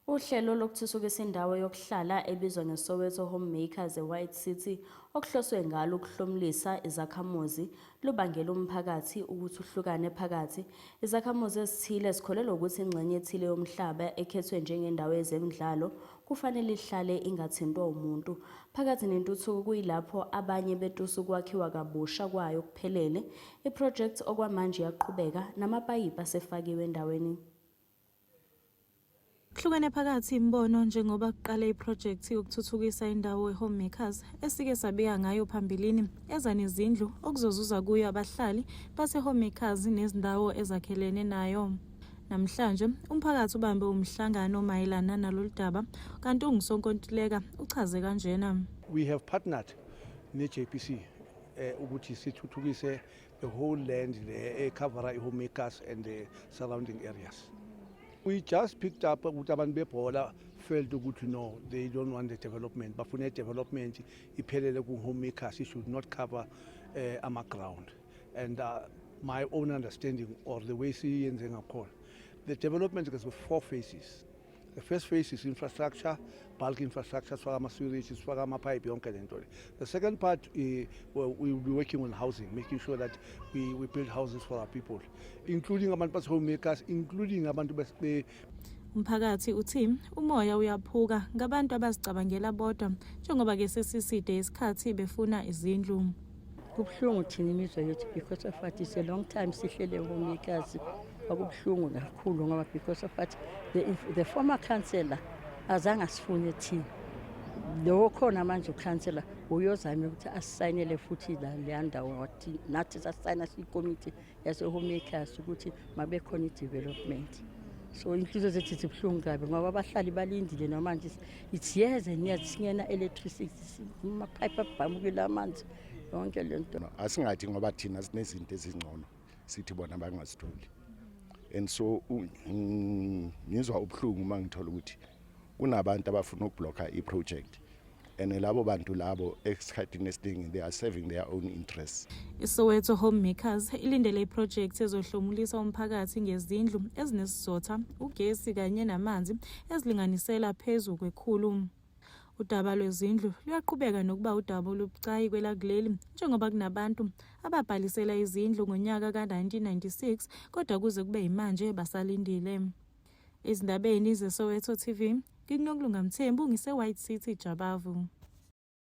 Uhlelo lokuthuthukisa indawo yokuhlala ebizwa ngeSoweto Homemakers eWhite City okuhloswe ngalo ukuhlomulisa izakhamuzi lubangela umphakathi ukuthi uhlukane phakathi. Izakhamuzi ezithile zikholelwa ukuthi ingxenye ethile yomhlaba ekhethwe njengendawo yezemidlalo kufanele ihlale ingathintwa umuntu. Phakathi nentuthuko kuyilapho abanye betusa ukwakhiwa kabusha kwayo kuphelele. Iprojekthi okwamanje yaqhubeka namapayipi asefakiwe endaweni. Kuhlukene phakathi imbono njengoba kuqala iprojekthi yokuthuthukisa indawo eHomemakers esike sabika ngayo phambilini eza nezindlu okuzozuza kuyo abahlali baseHomemakers nezindawo ezakhelene nayo. Namhlanje umphakathi ubambe umhlangano mayelana nalolu daba kanti ungisonkontileka uchaze kanjena. We have partnered ne-JPC ukuthi sithuthukise the whole land cover iHomemakers and the surrounding areas. We just picked up ukuthi abantu bebhola felt ukuthi no, they don't want the development. Bafuna development iphelele ku-Homemakers, it should not cover ama-ground. And my own understanding or the way siyenze ngakhona, the development has 4 phases. The first phase is infrastructure, bulk infrastructure, sifaka ama-sewage, sifaka ama-pipe yonke lento. The second part, we will be working on housing, making sure that we build houses for our people, including abantu base-Homemakers, including abantu base. Umphakathi uthi umoya uyaphuka ngabantu abazicabangela bodwa njengoba ke sesiside isikhathi befuna izindlu. Kubhlungu thina imizwa yethu because of what is a long time sihlele Homemakers. Akubhlungu kakhulu ngoba because of what the former councillor azange asifune thina. Lo khona manje ucouncillor uyozama ukuthi asayinele futhi la ndawo wathi nathi sasayina sikomiti yaseHomemakers ukuthi mabe khona i-development. So inhliziyo zethu zibhlungu kabi ngoba abahlali balindile namanje it's years and years singena electricity ama-pipe abhamukile amanzi yonke lento. Asingathi ngoba thina sinezinto ezingcono sithi bona bangasitholi. And so ngizwa ubuhlungu mangithola ukuthi kunabantu abafuna ukublocker iproject and labo bantu labo esikhathini esiningi they are serving their own interests. ISoweto Homemakers ilindele iproject ezohlomulisa umphakathi ngezindlu ezinesizotha, ugesi kanye namanzi ezilinganisela phezulu kwekhulu. Udaba lwezindlu luyaqhubeka nokuba udaba olubucayi kwelakuleli njengoba kunabantu ababhalisela izindlu ngonyaka ka-1996 kodwa kuze kube yimanje basalindile. Izindabeni zeSoweto TV, ngikuNokulunga Mthembu ngise-White City Jabavu.